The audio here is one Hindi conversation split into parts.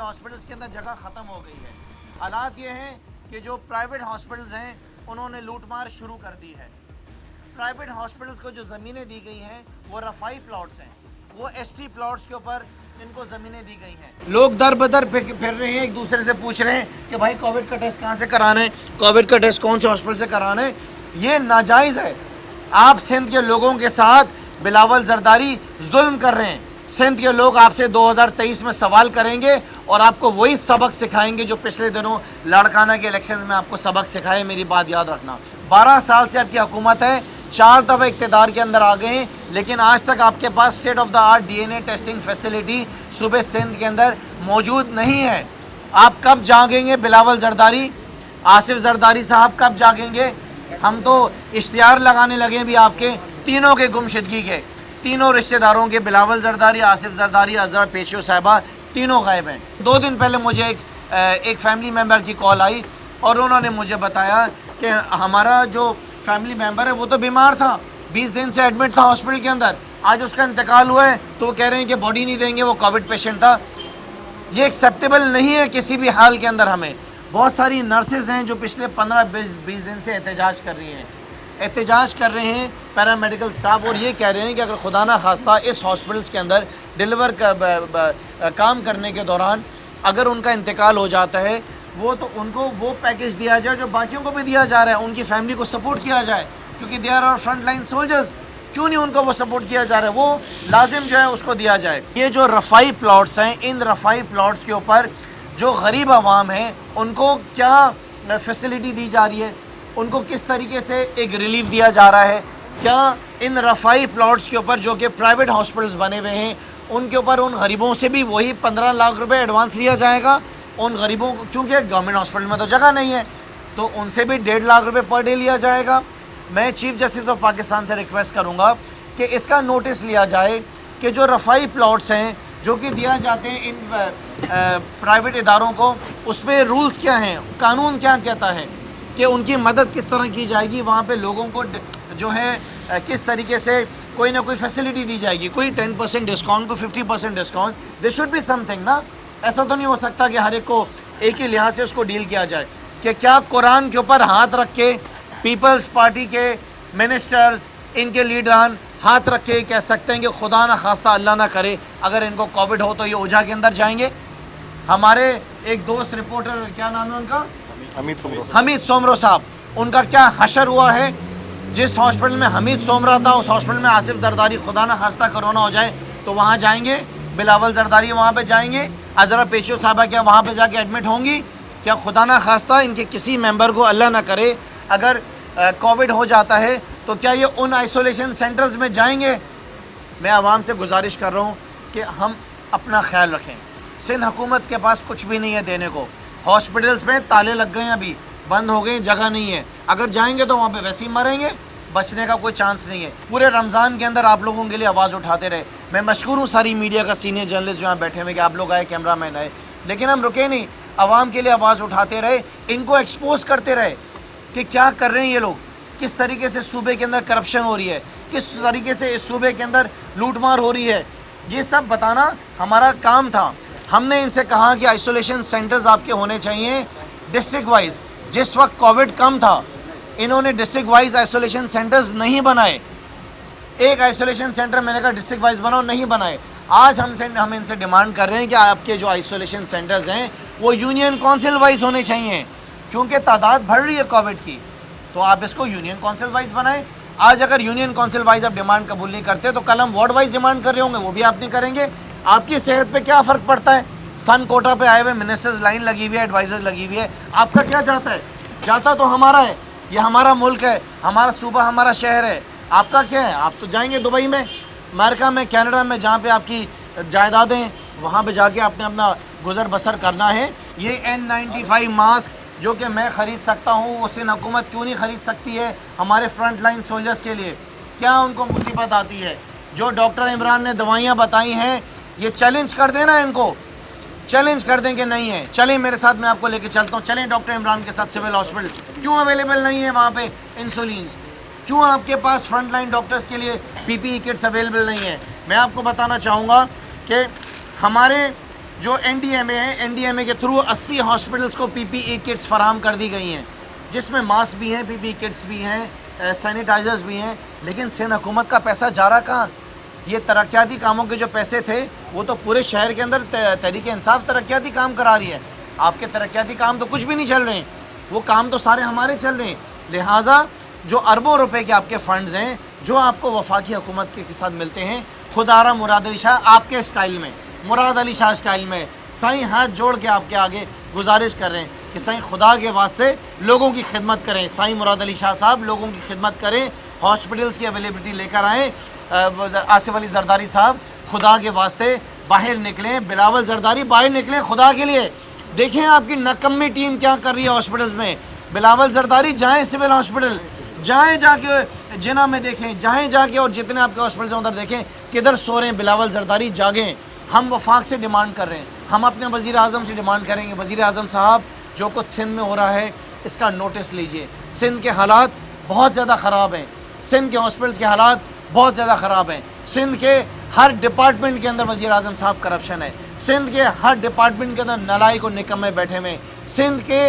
हॉस्पिटल्स के अंदर जगह ख़त्म हो गई है। हालात ये हैं कि जो प्राइवेट हॉस्पिटल्स हैं उन्होंने लूटमार शुरू कर दी है। प्राइवेट हॉस्पिटल्स को जो ज़मीनें दी गई हैं वो रफ़ाई प्लॉट्स हैं, वो एसटी प्लॉट्स के ऊपर इनको ज़मीनें दी गई हैं। लोग दर बदर फिर रहे हैं, एक दूसरे से पूछ रहे हैं कि भाई कोविड का टेस्ट कहाँ से कराना है, कोविड का टेस्ट कौन से हॉस्पिटल से कराना है। ये नाजायज़ है। आप सिंध के लोगों के साथ बिलावल जरदारी जुल्म कर रहे हैं। सिंध के लोग आपसे 2023 में सवाल करेंगे और आपको वही सबक सिखाएंगे जो पिछले दिनों लाड़काना के इलेक्शन में आपको सबक सिखाए। मेरी बात याद रखना, 12 साल से आपकी हुकूमत है, 4 दफ़ा इक़्तिदार के अंदर आ गए हैं, लेकिन आज तक आपके पास state of the art DNA testing facility सूबे सिंध के अंदर मौजूद नहीं है। आप कब जागेंगे बिलावल जरदारी, आसिफ जरदारी साहब कब जागेंगे? हम तो इश्तिहार लगाने लगे भी आपके तीनों के गुमशुदगी के, तीनों रिश्तेदारों के, बिलावल जरदारी, आसिफ जरदारी, अजहर पेशो साहिबा, तीनों गायब हैं। 2 दिन पहले मुझे एक फैमिली मेम्बर की कॉल आई और उन्होंने मुझे बताया कि हमारा जो फैमिली मेम्बर है वो तो बीमार था, 20 दिन से एडमिट था हॉस्पिटल के अंदर, आज उसका इंतकाल हुआ है तो वो कह रहे हैं कि बॉडी नहीं देंगे, वो कोविड पेशेंट था। ये एक्सेप्टेबल नहीं है किसी भी हाल के अंदर। हमें बहुत सारी नर्सेज हैं जो पिछले 15-20 दिन से एहतजाज कर रही हैं, एहतजाज कर रहे हैं पैरामेडिकल स्टाफ, और ये कह रहे हैं कि अगर खुदा ना खास्ता इस हॉस्पिटल्स के अंदर काम करने के दौरान अगर उनका इंतकाल हो जाता है वो तो उनको वो पैकेज दिया जाए जो बाकियों को भी दिया जा रहा है, उनकी फैमिली को सपोर्ट किया जाए, क्योंकि they are our front line soldiers. क्यों नहीं उनको वो सपोर्ट किया जा रहा है, वो लाजिम जो है उसको दिया जाए। ये जो रफ़ाई प्लॉट्स हैं, इन रफ़ाई प्लॉट्स के ऊपर जो गरीब आवाम हैं उनको क्या फैसिलिटी दी जा रही है, उनको किस तरीके से एक रिलीफ दिया जा रहा है? क्या इन रफ़ाई प्लॉट्स के ऊपर जो कि प्राइवेट हॉस्पिटल्स बने हुए हैं उनके ऊपर उन गरीबों से भी वही 15 लाख रुपए एडवांस लिया जाएगा? उन गरीबों को, क्योंकि गवर्नमेंट हॉस्पिटल में तो जगह नहीं है, तो उनसे भी 1.5 लाख रुपए पर डे लिया जाएगा। मैं चीफ जस्टिस ऑफ पाकिस्तान से रिक्वेस्ट करूँगा कि इसका नोटिस लिया जाए कि जो रफ़ाई प्लॉट्स हैं जो कि दिया जाते हैं इन प्राइवेट इदारों को, उसमें रूल्स क्या हैं, कानून क्या कहता है कि उनकी मदद किस तरह की जाएगी, वहाँ पे लोगों को जो है किस तरीके से कोई ना कोई फैसिलिटी दी जाएगी, कोई 10% डिस्काउंट, को 50% discount, they should be something ना। ऐसा तो नहीं हो सकता कि हर एक को एक ही लिहाज से उसको डील किया जाए। कि क्या कुरान के ऊपर हाथ रख के पीपल्स पार्टी के मिनिस्टर्स, इनके लीडरान हाथ रख के कह सकते हैं कि खुदा ना खास्ता अल्लाह ना करे अगर इनको कोविड हो तो ये ओझा के अंदर जाएंगे? हमारे एक दोस्त रिपोर्टर, क्या नाम है उनका, हमीद सोमरो साहब, उनका क्या हशर हुआ है? जिस हॉस्पिटल में हमीद सोमरा था उस हॉस्पिटल में आसिफ जरदारी, खुदा ना खास्ता कोरोना हो जाए तो वहाँ जाएंगे? बिलावल जरदारी वहाँ पे जाएंगे? अजहर पेशो साहबा क्या वहाँ पे जाके एडमिट होंगी? क्या खुदा ना खास्ता इनके किसी मेंबर को अल्लाह ना करे अगर कोविड हो जाता है तो क्या ये उन आइसोलेशन सेंटर्स में जाएंगे? मैं आवाम से गुजारिश कर रहा हूँ कि हम अपना ख्याल रखें। सिंध हुकूमत के पास कुछ भी नहीं है देने को। हॉस्पिटल्स में ताले लग गए हैं, अभी बंद हो गए, जगह नहीं है। अगर जाएंगे तो वहाँ पे वैसे ही मरेंगे, बचने का कोई चांस नहीं है। पूरे रमज़ान के अंदर आप लोगों के लिए आवाज़ उठाते रहे। मैं मशकूर हूँ सारी मीडिया का, सीनियर जर्नलिस्ट जो यहाँ बैठे हुए कि आप लोग आए, कैमरा मैन आए, लेकिन हम रुके नहीं, आवाम के लिए आवाज़ उठाते रहे, इनको एक्सपोज करते रहे कि क्या कर रहे हैं ये लोग, किस तरीके से सूबे के अंदर करप्शन हो रही है, किस तरीके से इस सूबे के अंदर लूटमार हो रही है। ये सब बताना हमारा काम था। हमने इनसे कहा कि आइसोलेशन सेंटर्स आपके होने चाहिए डिस्ट्रिक्ट वाइज। जिस वक्त कोविड कम था इन्होंने डिस्ट्रिक्ट वाइज आइसोलेशन सेंटर्स नहीं बनाए। एक आइसोलेशन सेंटर मैंने कहा डिस्ट्रिक्ट वाइज बनाओ, नहीं बनाए। आज हम इनसे डिमांड कर रहे हैं कि आपके जो आइसोलेशन सेंटर्स हैं वो यूनियन काउंसिल वाइज होने चाहिए, क्योंकि तादाद बढ़ रही है कोविड की, तो आप इसको यूनियन काउंसिल वाइज बनाएं। आज अगर यूनियन काउंसिल वाइज आप डिमांड कबूल नहीं करते तो कल हम वार्ड वाइज डिमांड कर रहे होंगे, वो भी आप नहीं करेंगे। आपकी सेहत पे क्या फ़र्क पड़ता है? सन कोटा पे आए हुए मिनिस्टर्स लाइन लगी हुई है, एडवाइजर्स लगी हुई है, आपका क्या जाता है? जाता तो हमारा है, ये हमारा मुल्क है, हमारा सूबा, हमारा शहर है। आपका क्या है? आप तो जाएंगे दुबई में, अमेरिका में, कनाडा में, जहाँ पे आपकी जायदादें, वहाँ पे जाके आपने अपना गुजर बसर करना है। ये N95 मास्क जो कि मैं ख़रीद सकता हूँ, वो सिंध हुकूमत क्यों नहीं ख़रीद सकती है हमारे फ्रंट लाइन सोल्जर्स के लिए? क्या उनको मुसीबत आती है? जो डॉक्टर इमरान ने दवाइयाँ बताई हैं, ये चैलेंज कर देना, इनको चैलेंज कर दें कि नहीं है। चलें मेरे साथ, मैं आपको लेके चलता हूँ, चलें डॉक्टर इमरान के साथ सिविल हॉस्पिटल। क्यों अवेलेबल नहीं है वहाँ पे इंसुलिन्स? क्यों आपके पास फ्रंट लाइन डॉक्टर्स के लिए PPE किट्स अवेलेबल नहीं है? मैं आपको बताना चाहूँगा कि हमारे जो एनडीएमए है, एनडीएमए के थ्रू 80 हॉस्पिटल्स को पीपीई किट्स फराहम कर दी गई हैं, जिसमें मास्क भी हैं, पीपीई किट्स भी हैं, सैनिटाइजर्स भी हैं। लेकिन सिंध हुकूमत का पैसा जा रहा कहाँ? ये तरक्याती कामों के जो पैसे थे वो तो पूरे शहर के अंदर तहरीक इंसाफ तरक्याती काम करा रही है। आपके तरक्याती काम तो कुछ भी नहीं चल रहे हैं, वो काम तो सारे हमारे चल रहे हैं। लिहाजा जो अरबों रुपए के आपके फ़ंड्स हैं जो आपको वफाकी हुकूमत के साथ मिलते हैं, खुदारा मुराद अली शाह आपके स्टाइल में, मुराद अली शाह स्टाइल में, साईं हाथ जोड़ के आपके आगे गुजारिश कर रहे हैं कि साईं खुदा के वास्ते लोगों की खिदमत करें। साईं मुराद अली शाह साहब लोगों की खिदमत करें, हॉस्पिटल्स की अवेलेबिलिटी लेकर आएँ। आसिफ अली जरदारी साहब खुदा के वास्ते बाहर निकलें, बिलावल जरदारी बाहर निकलें खुदा के लिए। देखें आपकी नकम्मी टीम क्या कर रही है हॉस्पिटल्स में। बिलावल जरदारी जाएँ सिविल हॉस्पिटल, जाएँ जाके जिना में देखें, जाएँ जाके और जितने आपके हॉस्पिटल्स हैं उधर देखें किधर सो रहे हैं। बिलावल जरदारी जागें। हम वफाक से डिमांड कर रहे हैं, हम अपने वज़ीर आज़म से डिमांड करेंगे, वज़ीर आज़म साहब जो कुछ सिंध में हो रहा है इसका नोटिस लीजिए। सिंध के हालात बहुत ज़्यादा ख़राब हैं, सिंध के हॉस्पिटल्स के हालात बहुत ज़्यादा ख़राब हैं। सिंध के हर डिपार्टमेंट के अंदर वज़ीर आज़म साहब करप्शन है, सिंध के हर डिपार्टमेंट के अंदर नलायक और निकम्मे बैठे हुए हैं, सिंध के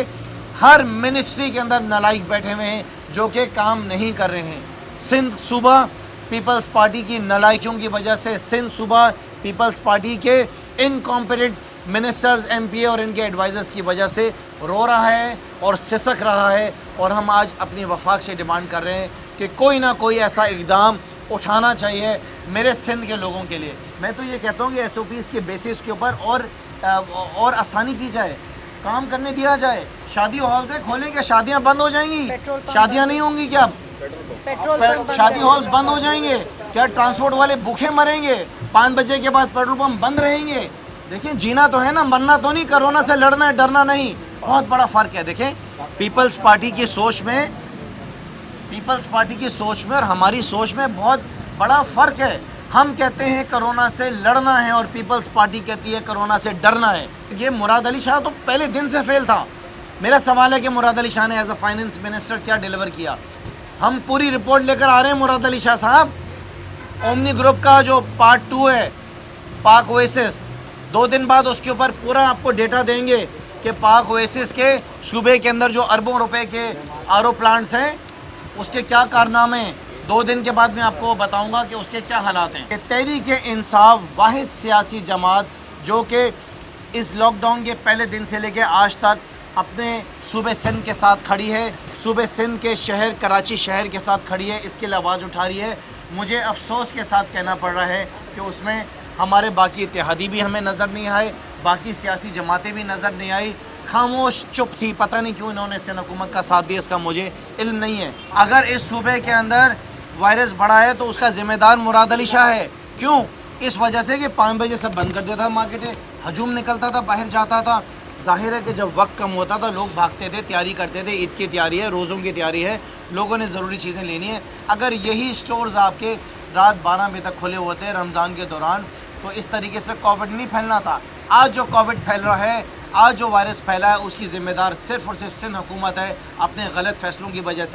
हर मिनिस्ट्री के अंदर नलायक बैठे हुए हैं जो कि काम नहीं कर रहे हैं। सिंध सूबा पीपल्स पार्टी की नलायकियों की वजह से, सिंध सूबा पीपल्स पार्टी के इनकॉम्पिटेंट मिनिस्टर्स, एमपी और इनके एडवाइज़र्स की वजह से रो रहा है और सिसक रहा है। और हम आज अपनी वफाक से डिमांड कर रहे हैं कि कोई ना कोई ऐसा इक़दाम उठाना चाहिए मेरे सिंध के लोगों के लिए। मैं तो ये कहता हूँ कि SOPs के बेसिस के ऊपर और आसानी की जाए, काम करने दिया जाए। शादी हॉल से खोलें, क्या शादियाँ बंद हो जाएंगी? शादियाँ नहीं होंगी क्या? शादी हॉल्स बंद हो जाएंगे क्या? ट्रांसपोर्ट वाले भूखे मरेंगे? 5 बजे के बाद पेट्रोल पंप बंद रहेंगे? देखिए जीना तो है ना, मरना तो नहीं। कोरोना से लड़ना है, डरना नहीं। बहुत बड़ा फ़र्क है। देखें पीपल्स पार्टी की सोच में और हमारी सोच में बहुत बड़ा फ़र्क है। हम कहते हैं कोरोना से लड़ना है और पीपल्स पार्टी कहती है कोरोना से डरना है। ये मुराद अली शाह तो पहले दिन से फेल था। मेरा सवाल है कि मुराद अली शाह ने एज अ फाइनेंस मिनिस्टर क्या डिलीवर किया? हम पूरी रिपोर्ट लेकर आ रहे हैं मुराद अली शाह साहब। ओमनी ग्रुप का जो पार्ट 2 है, पाक ओएसिस, 2 दिन बाद उसके ऊपर पूरा आपको डेटा देंगे कि पाक ओएसिस के सूबे के अंदर जो अरबों रुपए के आरओ प्लांट्स हैं उसके क्या कारनामे हैं। 2 दिन के बाद मैं आपको बताऊंगा कि उसके क्या हालात हैं। तहरीक इंसाफ वाहिद सियासी जमात जो कि इस लॉकडाउन के पहले दिन से लेकर आज तक अपने सूबे सिंध के साथ खड़ी है, सूबे सिंध के शहर कराची शहर के साथ खड़ी है, इसके लिए आवाज़ उठा रही है। मुझे अफसोस के साथ कहना पड़ रहा है कि उसमें हमारे बाकी इत्तेहादी भी हमें नज़र नहीं आए, बाकी सियासी जमातें भी नज़र नहीं आई, खामोश चुप थी। पता नहीं क्यों इन्होंने सिंध हुकूमत का साथ दिया, इसका मुझे इल्म नहीं है। अगर इस सूबे के अंदर वायरस बढ़ा है तो उसका ज़िम्मेदार मुराद अली शाह है। क्यों? इस वजह से कि 5 बजे से बंद कर देता था मार्केटें, हजूम निकलता था, बाहर जाता था। जाहिर है कि जब वक्त कम होता था लोग भागते थे, तैयारी करते थे, ईद की तैयारी है, रोज़ों की तैयारी है, लोगों ने ज़रूरी चीज़ें लेनी है। अगर यही स्टोर्स आपके रात 12 बजे तक खुले होते हैं रमज़ान के दौरान तो इस तरीके से कोविड नहीं फैलना था। आज जो कोविड फैल रहा है, आज जो वायरस फैला है, उसकी ज़िम्मेदार सिर्फ़ और सिर्फ सिंध हुकूमत है अपने गलत फ़ैसलों की वजह से।